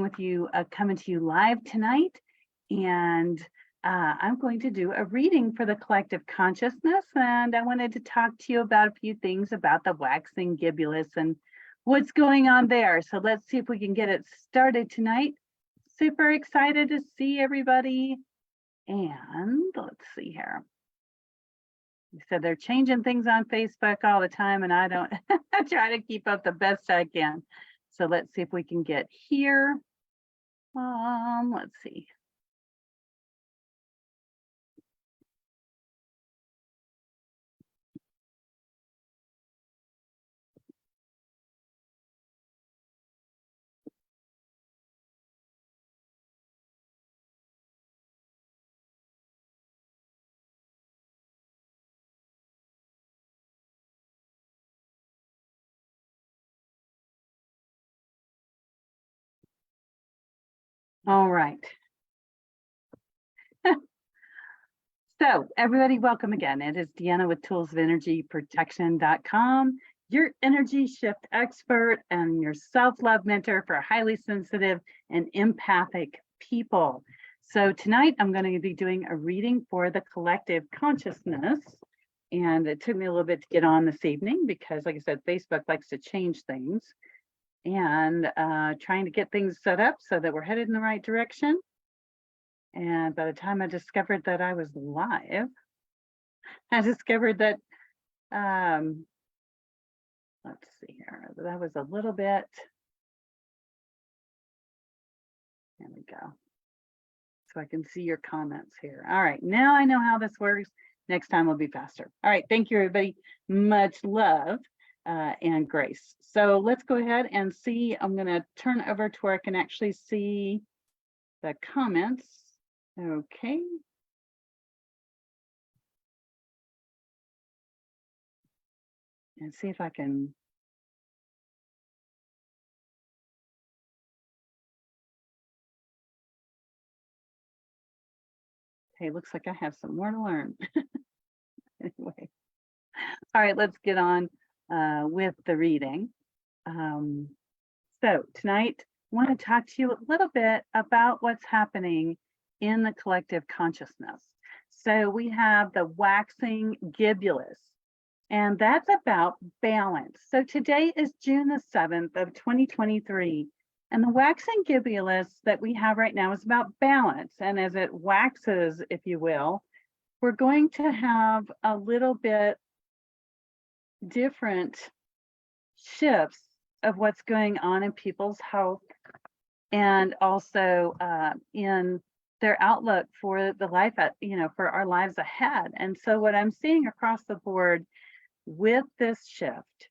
with you, coming to you live tonight, and I'm going to do a reading for the collective consciousness, and I wanted to talk to you about a few things about the waxing gibbous and what's going on there. So let's see if we can get it started tonight. Super excited to see everybody, and let's see here. You said they're changing things on Facebook all the time, and I don't I try to keep up the best I can. So let's see if we can get here. Let's see. All right. So everybody, welcome again. It is Deanna with toolsofelnergyprotection.com, your energy shift expert and your self-love mentor for highly sensitive and empathic people. So tonight I'm going to be doing a reading for the collective consciousness. And it took me a little bit to get on this evening because, like I said, Facebook likes to change things, and trying to get things set up so that we're headed in the right direction. And by the time I discovered that I was live, I discovered that, let's see here, that was a little bit, there we go. So I can see your comments here. All right, now I know how this works. Next time will be faster. All right, thank you, everybody. Much love and grace. So let's go ahead and see. I'm going to turn over to where I can actually see the comments. Okay. And see if I can. Okay, looks like I have some more to learn. Anyway. All right, let's get on with the reading. So tonight, I want to talk to you a little bit about what's happening in the collective consciousness. So we have the waxing gibbous, and that's about balance. So today is June the 7th of 2023, and the waxing gibbous that we have right now is about balance. And as it waxes, if you will, we're going to have a little bit different shifts of what's going on in people's health, and also in their outlook for the life, for our lives ahead. And so what I'm seeing across the board with this shift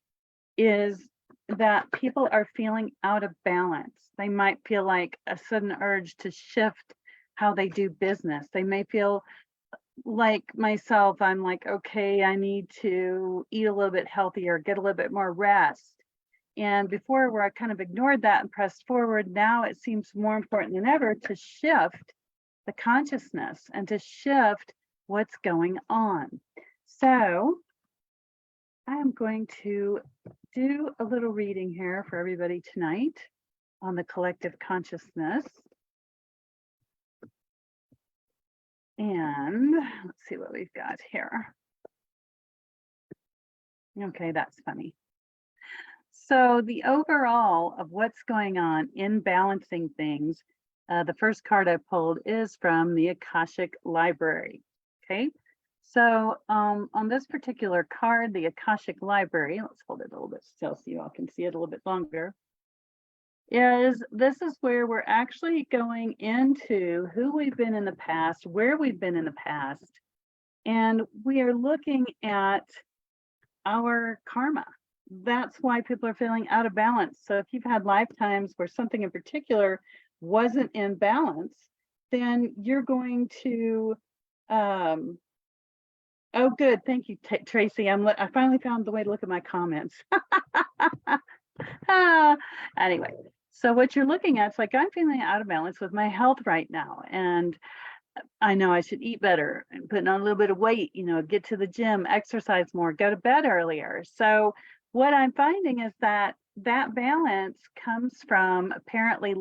is that people are feeling out of balance. They might feel like a sudden urge to shift how they do business. They may feel like myself, I'm like, okay, I need to eat a little bit healthier, get a little bit more rest. And before, where I kind of ignored that and pressed forward, now it seems more important than ever to shift the consciousness and to shift what's going on. So I'm going to do a little reading here for everybody tonight on the collective consciousness. And let's see what we've got here. Okay, that's funny. So the overall of what's going on in balancing things, the first card I pulled is from the Akashic Library. Okay, so on this particular card, the Akashic Library, let's hold it a little bit still so you all can see it a little bit longer, this is where we're actually going into who we've been in the past, where we've been in the past, and we are looking at our karma. That's why people are feeling out of balance. So if you've had lifetimes where something in particular wasn't in balance, then you're going to, oh, good. Thank you, Tracy. I finally found the way to look at my comments. Anyway, so what you're looking at is like, I'm feeling out of balance with my health right now. And I know I should eat better and put on a little bit of weight, get to the gym, exercise more, go to bed earlier. So what I'm finding is that that balance comes from apparently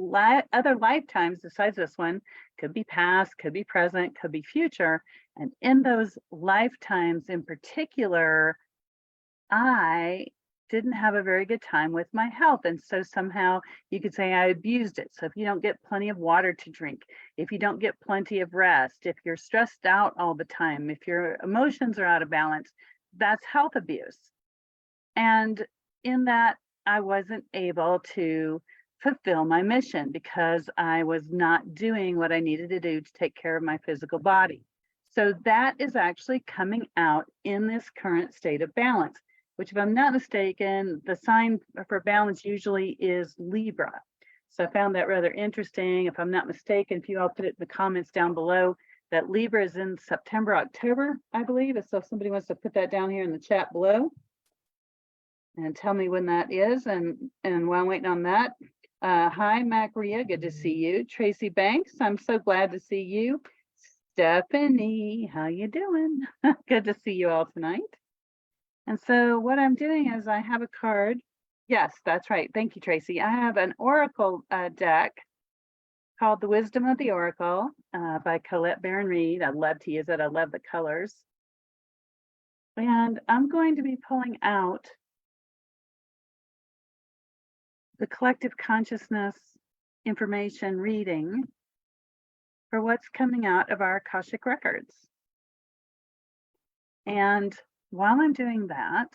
other lifetimes besides this one. Could be past, could be present, could be future. And in those lifetimes in particular, I didn't have a very good time with my health. And so somehow you could say I abused it. So if you don't get plenty of water to drink, if you don't get plenty of rest, if you're stressed out all the time, if your emotions are out of balance, that's health abuse. And in that, I wasn't able to fulfill my mission because I was not doing what I needed to do to take care of my physical body. So that is actually coming out in this current state of balance, which, if I'm not mistaken, the sign for balance usually is Libra. So I found that rather interesting. If I'm not mistaken, if you all put it in the comments down below, that Libra is in September, October, I believe. So if somebody wants to put that down here in the chat below and tell me when that is. And while I'm waiting on that, hi, Macaria, good to see you. Tracy Banks, I'm so glad to see you. Stephanie, how you doing? Good to see you all tonight. And so what I'm doing is I have a card. Yes, that's right. Thank you, Tracy. I have an Oracle deck called The Wisdom of the Oracle by Colette Baron Reed. I love to use it. I love the colors. And I'm going to be pulling out the collective consciousness information reading for what's coming out of our Akashic records. And while I'm doing that,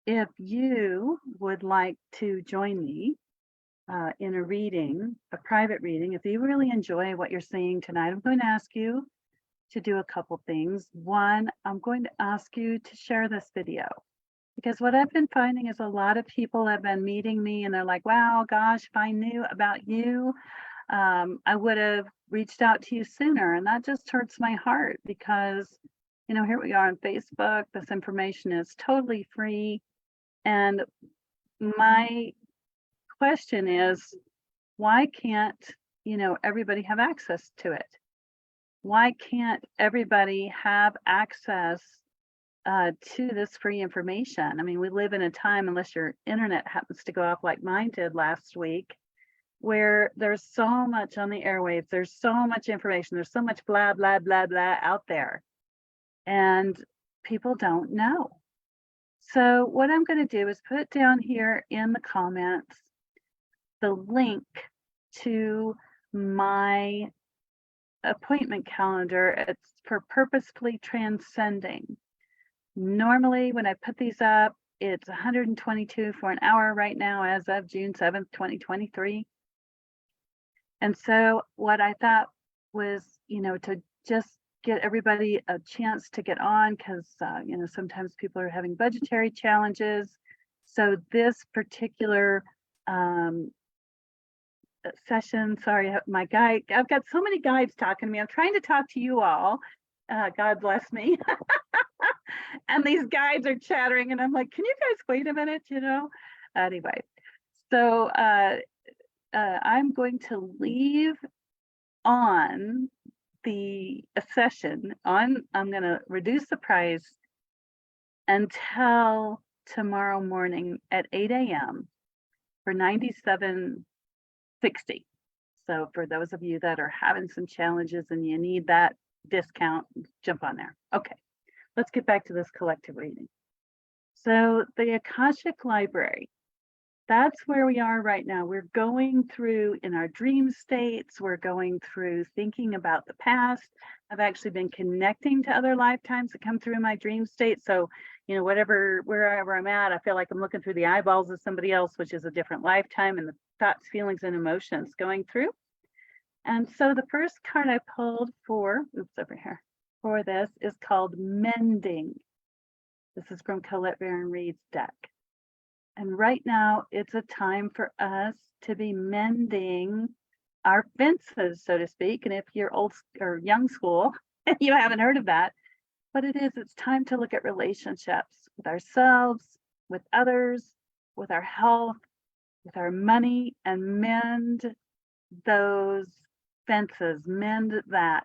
if you would like to join me in a reading, a private reading, if you really enjoy what you're seeing tonight, I'm going to ask you to do a couple things. One, I'm going to ask you to share this video, because what I've been finding is a lot of people have been meeting me and they're like, wow, gosh, if I knew about you, I would have reached out to you sooner. And that just hurts my heart because, you know, here we are on Facebook. This information is totally free. And my question is, why can't, you know, everybody have access to it? Why can't everybody have access to this free information? I mean, we live in a time, unless your internet happens to go off like mine did last week, where there's so much on the airwaves, there's so much information, there's so much blah, blah, blah, blah out there, and people don't know. So what I'm going to do is put down here in the comments the link to my appointment calendar. It's for Purposefully Transcending. Normally, when I put these up, it's $122 for an hour right now as of June 7th, 2023. And so what I thought was, you know, to just get everybody a chance to get on, because, you know, sometimes people are having budgetary challenges. So this particular session, sorry, my guide, I've got so many guides talking to me. I'm trying to talk to you all. God bless me. And these guides are chattering and I'm like, can you guys wait a minute, you know? Anyway, so I'm going to leave on the session on, I'm going to reduce the price until tomorrow morning at 8 a.m. for $97.60. So for those of you that are having some challenges and you need that discount, jump on there. Okay, let's get back to this collective reading. So the Akashic Library, that's where we are right now. We're going through in our dream states. We're going through thinking about the past. I've actually been connecting to other lifetimes that come through my dream state. So, you know, wherever I'm at, I feel like I'm looking through the eyeballs of somebody else, which is a different lifetime, and the thoughts, feelings, and emotions going through. And so the first card I pulled for this is called Mending. This is from Colette Baron Reed's deck. And right now, it's a time for us to be mending our fences, so to speak. And if you're old or young school, you haven't heard of that, but it's time to look at relationships with ourselves, with others, with our health, with our money, and mend those fences, mend that,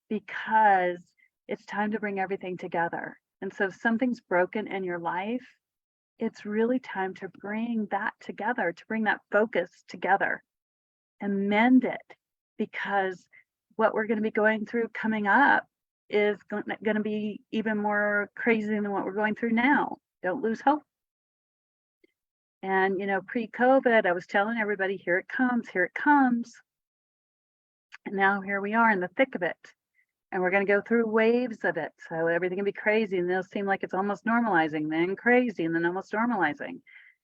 because it's time to bring everything together. And so if something's broken in your life, it's really time to bring that together, to bring that focus together and mend it, because what we're going to be going through coming up is going to be even more crazy than what we're going through now. Don't lose hope. And, pre-COVID, I was telling everybody, here it comes, here it comes. And now here we are in the thick of it. And we're going to go through waves of it. So everything can be crazy and it'll seem like it's almost normalizing, then crazy, and then almost normalizing.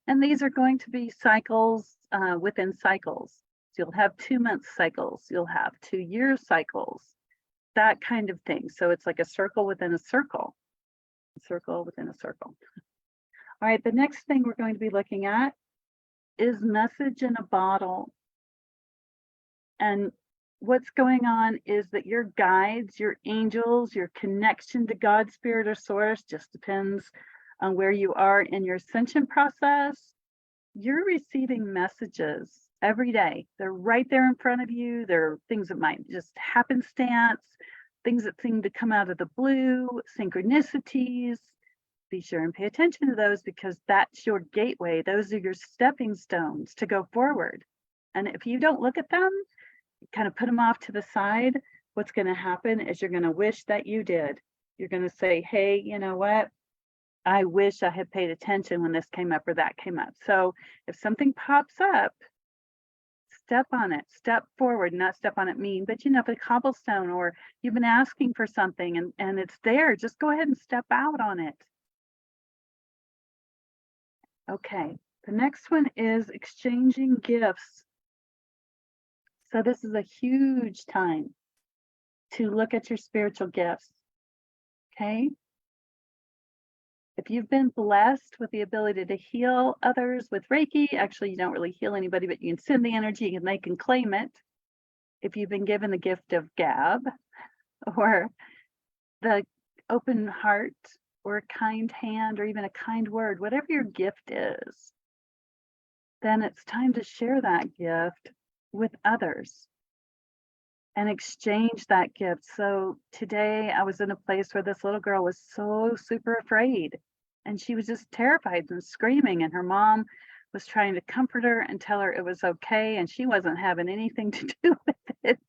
And these are going to be cycles within cycles. So you'll have 2-month cycles, you'll have 2-year cycles, that kind of thing. So it's like a circle within a circle, a circle within a circle. All right, the next thing we're going to be looking at is message in a bottle. And what's going on is that your guides, your angels, your connection to God, spirit, or source, just depends on where you are in your ascension process. You're receiving messages every day. They're right there in front of you. There are things that might just happenstance, things that seem to come out of the blue, synchronicities. Be sure and pay attention to those, because that's your gateway. Those are your stepping stones to go forward. And if you don't look at them, kind of put them off to the side, what's going to happen is you're going to wish that you did. You're going to say, hey, you know what? I wish I had paid attention when this came up or that came up. So if something pops up, step on it, step forward, not step on it mean, but if a cobblestone, or you've been asking for something and it's there, just go ahead and step out on it. Okay, the next one is exchanging gifts. So this is a huge time to look at your spiritual gifts, okay? If you've been blessed with the ability to heal others with Reiki, actually you don't really heal anybody, but you can send the energy and they can claim it. If you've been given the gift of gab, or the open heart, or a kind hand, or even a kind word, whatever your gift is, then it's time to share that gift with others and exchange that gift. So today I was in a place where this little girl was so super afraid, and she was just terrified and screaming, and her mom was trying to comfort her and tell her it was okay, and she wasn't having anything to do with it.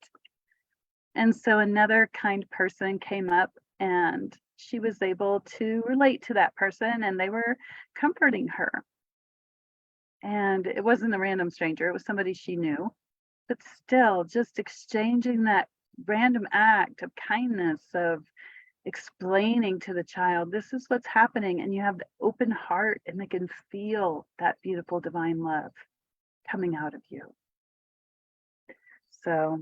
And so another kind person came up, and she was able to relate to that person, and they were comforting her. And it wasn't a random stranger, it was somebody she knew. But still, just exchanging that random act of kindness, of explaining to the child, this is what's happening, and you have the open heart, and they can feel that beautiful divine love coming out of you. So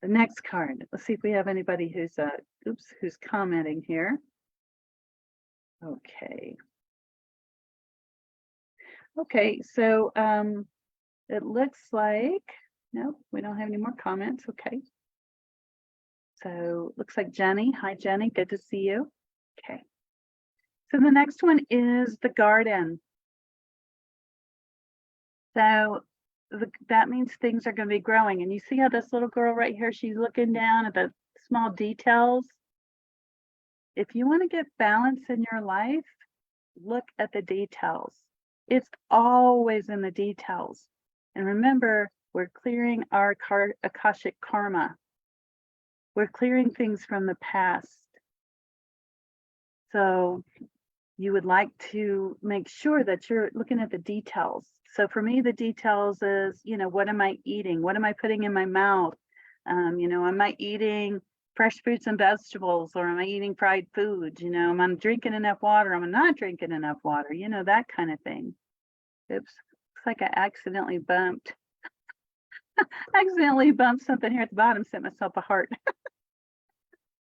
the next card, let's see if we have anybody who's who's commenting here. Okay, so it looks like, no, we don't have any more comments. Okay, so looks like Jenny. Hi Jenny, good to see you. Okay, so the next one is the garden. So that means things are going to be growing, and you see how this little girl right here, she's looking down at the small details. If you want to get balance in your life, look at the details. It's always in the details. And remember, we're clearing our Akashic karma. We're clearing things from the past. So you would like to make sure that you're looking at the details. So for me, the details is, what am I eating? What am I putting in my mouth? Am I eating fresh fruits and vegetables, or am I eating fried foods? Am I drinking enough water? Am I not drinking enough water? That kind of thing. Oops, looks like I accidentally bumped something here at the bottom, sent myself a heart.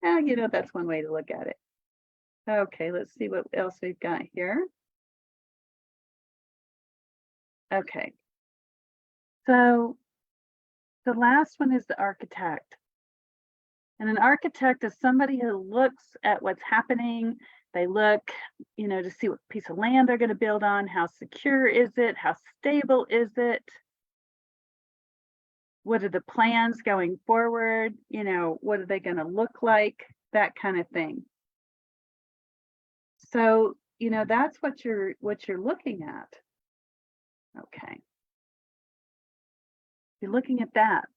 That's one way to look at it. Okay, let's see what else we've got here. Okay, so the last one is the architect. And an architect is somebody who looks at what's happening. They look, to see what piece of land they're going to build on. How secure is it? How stable is it? What are the plans going forward? What are they going to look like? That kind of thing. So that's what you're looking at. Okay. You're looking at that.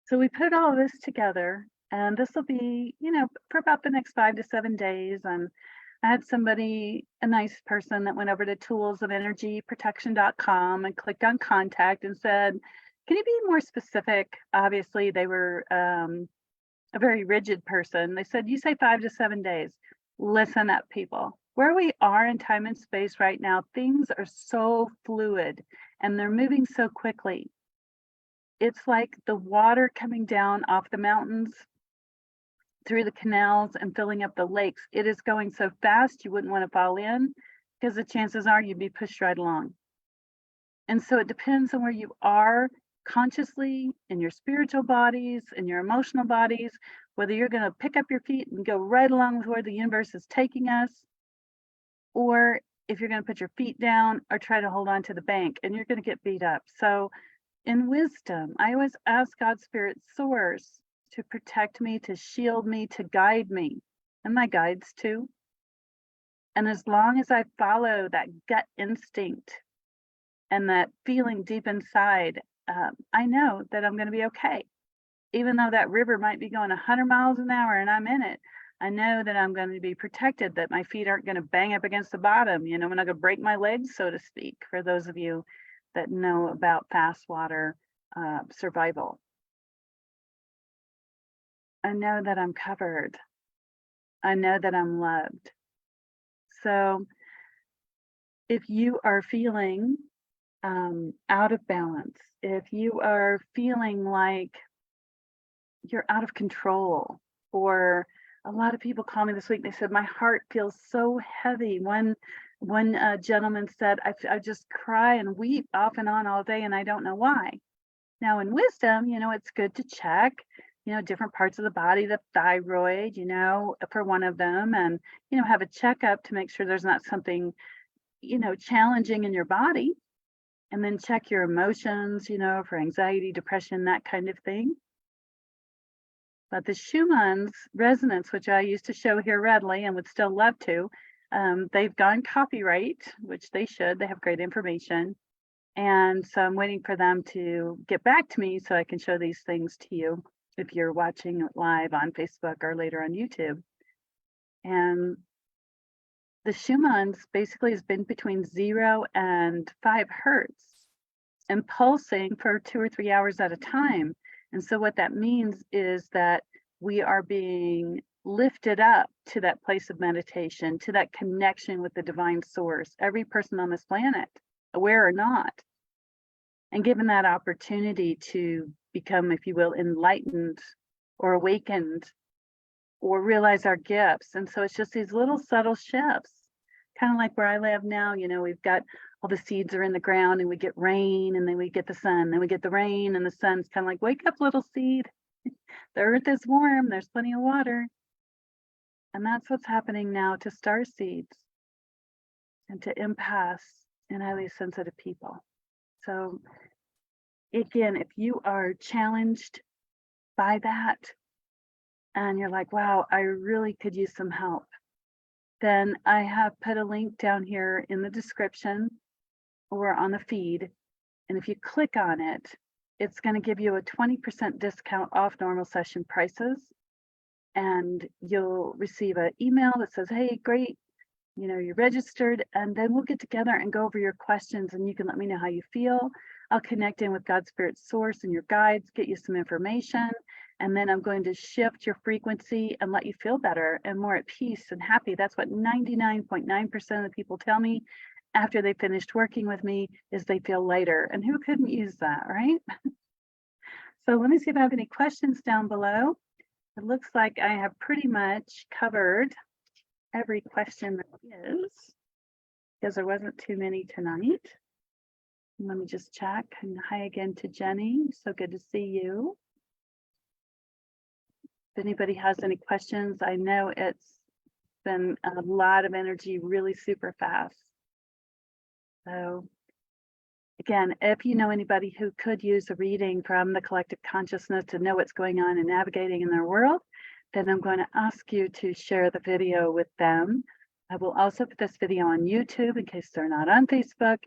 So we put all of this together, and this will be, for about the next 5 to 7 days. And I had somebody, a nice person, that went over to toolsofenergyprotection.com and clicked on contact and said, "Can you be more specific?" Obviously, they were a very rigid person. They said, "You say 5 to 7 days." Listen up, people. Where we are in time and space right now, things are so fluid and they're moving so quickly. It's like the water coming down off the mountains through the canals and filling up the lakes. It is going so fast you wouldn't want to fall in, because the chances are you'd be pushed right along. And so it depends on where you are consciously, in your spiritual bodies, in your emotional bodies, whether you're going to pick up your feet and go right along with where the universe is taking us, or if you're going to put your feet down or try to hold on to the bank and you're going to get beat up. So in wisdom, I always ask God's Spirit Source to protect me, to shield me, to guide me, and my guides too. And as long as I follow that gut instinct and that feeling deep inside, I know that I'm going to be okay. Even though that river might be going 100 miles an hour and I'm in it, I know that I'm going to be protected, that my feet aren't going to bang up against the bottom. I'm not going to break my legs, so to speak, for those of you that know about fast water survival. I know that I'm covered. I know that I'm loved. So if you are feeling out of balance, if you are feeling like you're out of control, or a lot of people call me this week, they said, "My heart feels so heavy." One gentleman said, I just cry and weep off and on all day and I don't know why. Now in wisdom, it's good to check, different parts of the body, the thyroid, for one of them, and, have a checkup to make sure there's not something, challenging in your body. And then check your emotions, for anxiety, depression, that kind of thing. But the Schumann's resonance, which I used to show here readily and would still love to, they've gone copyright, which they should. They have great information. And so I'm waiting for them to get back to me so I can show these things to you if you're watching live on Facebook or later on YouTube. And the Schumann's basically has been between 0 and 5 hertz and pulsing for 2 or 3 hours at a time. And so what that means is that we are being lifted up to that place of meditation, to that connection with the divine source, every person on this planet, aware or not, and given that opportunity to become, if you will, enlightened or awakened or realize our gifts. And so it's just these little subtle shifts, kind of like where I live now. We've got all the seeds are in the ground and we get rain and then we get the sun, then we get the rain and the sun's kind of like, "Wake up, little seed. The earth is warm, there's plenty of water." And that's what's happening now to star seeds and to empaths and highly sensitive people. So again, if you are challenged by that and you're like, "Wow, I really could use some help," then I have put a link down here in the description or on the feed. And if you click on it, it's going to give you a 20% discount off normal session prices. And you'll receive an email that says, "Hey, great, you're registered." And then we'll get together and go over your questions and you can let me know how you feel. I'll connect in with God's Spirit Source and your guides, get you some information. And then I'm going to shift your frequency and let you feel better and more at peace and happy. That's what 99.9% of the people tell me after they finished working with me, is they feel lighter. And who couldn't use that, right? So let me see if I have any questions down below. It looks like I have pretty much covered every question there is, because there wasn't too many tonight. Let me just check. And hi again to Jenny. So good to see you. If anybody has any questions, I know it's been a lot of energy, really super fast. So again, if you know anybody who could use a reading from the collective consciousness to know what's going on and navigating in their world, then I'm going to ask you to share the video with them. I will also put this video on YouTube in case they're not on Facebook.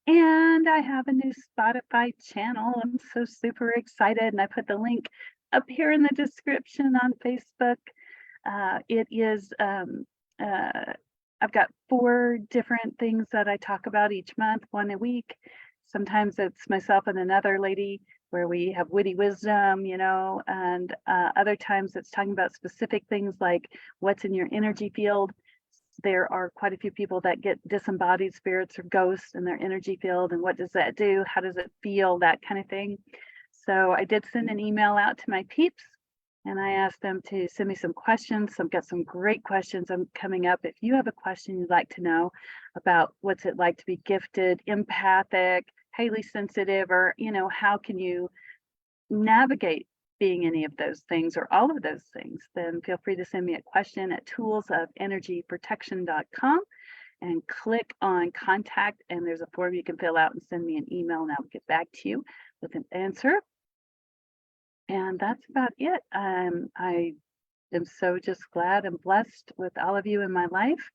And I have a new Spotify channel. I'm so super excited. And I put the link up here in the description on Facebook. It is, I've got 4 different things that I talk about each month, 1 a week. Sometimes it's myself and another lady where we have witty wisdom, and other times it's talking about specific things like what's in your energy field. There are quite a few people that get disembodied spirits or ghosts in their energy field, and what does that do? How does it feel? That kind of thing. So I did send an email out to my peeps, and I asked them to send me some questions. So I've got some great questions coming up. If you have a question you'd like to know about what's it like to be gifted, empathic, highly sensitive, or how can you navigate being any of those things or all of those things, then feel free to send me a question at toolsofenergyprotection.com and click on contact, and there's a form you can fill out and send me an email, and I'll get back to you with an answer. And that's about it. I am so just glad and blessed with all of you in my life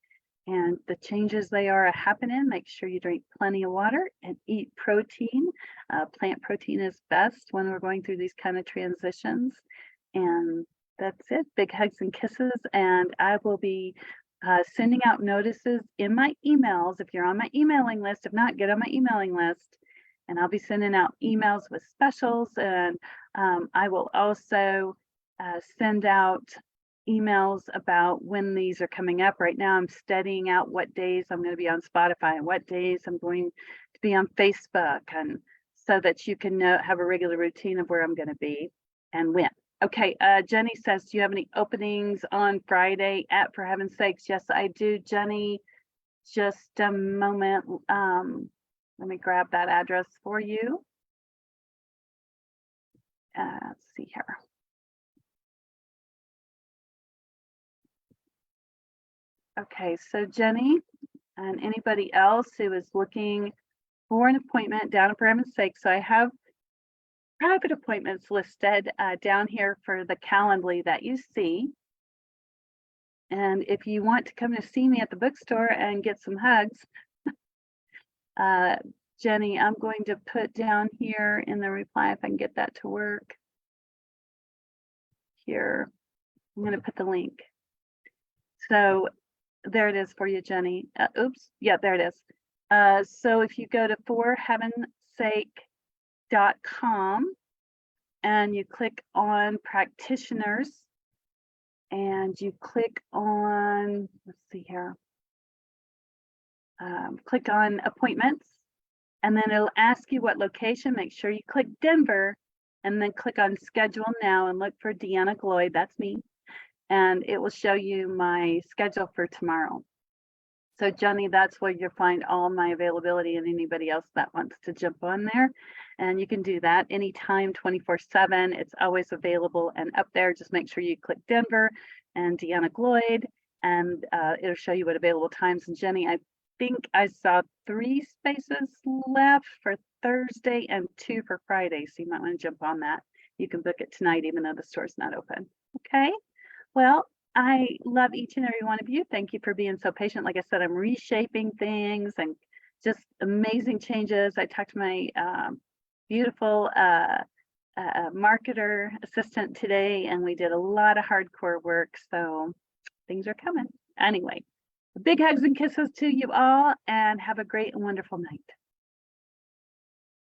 and the changes they are happening. Make sure you drink plenty of water and eat protein. Plant protein is best when we're going through these kind of transitions. And that's it. Big hugs and kisses. And I will be sending out notices in my emails. If you're on my emailing list, if not, get on my emailing list. And I'll be sending out emails with specials. And I will also send out emails about when these are coming up. Right now, I'm studying out what days I'm going to be on Spotify and what days I'm going to be on Facebook, and so that you can have a regular routine of where I'm going to be and when. Okay, Jenny says, do you have any openings on Friday at For Heaven's Sakes? Yes, I do, Jenny. Just a moment. Let me grab that address for you. Let's see here. Okay, so Jenny and anybody else who is looking for an appointment down at For Heaven's Sake. So I have private appointments listed down here for the Calendly that you see. And if you want to come to see me at the bookstore and get some hugs, Jenny, I'm going to put down here in the reply, if I can get that to work. Here, I'm going to put the link. So there it is for you, Jenny. Oops. Yeah, there it is. So if you go to forheavensake.com and you click on practitioners and you click on, let's see here, click on appointments, and then it'll ask you what location. Make sure you click Denver and then click on schedule now and look for Deanna Gloyd. That's me. And it will show you my schedule for tomorrow. So Jenny, that's where you'll find all my availability and anybody else that wants to jump on there. And you can do that anytime, 24/7. It's always available and up there. Just make sure you click Denver and Deanna Gloyd, and it'll show you what available times. And Jenny, I think I saw 3 spaces left for Thursday and 2 for Friday. So you might want to jump on that. You can book it tonight, even though the store's not open. Okay. Well, I love each and every one of you. Thank you for being so patient. Like I said, I'm reshaping things and just amazing changes. I talked to my beautiful marketer assistant today, and we did a lot of hardcore work. So things are coming. Anyway, big hugs and kisses to you all, and have a great and wonderful night.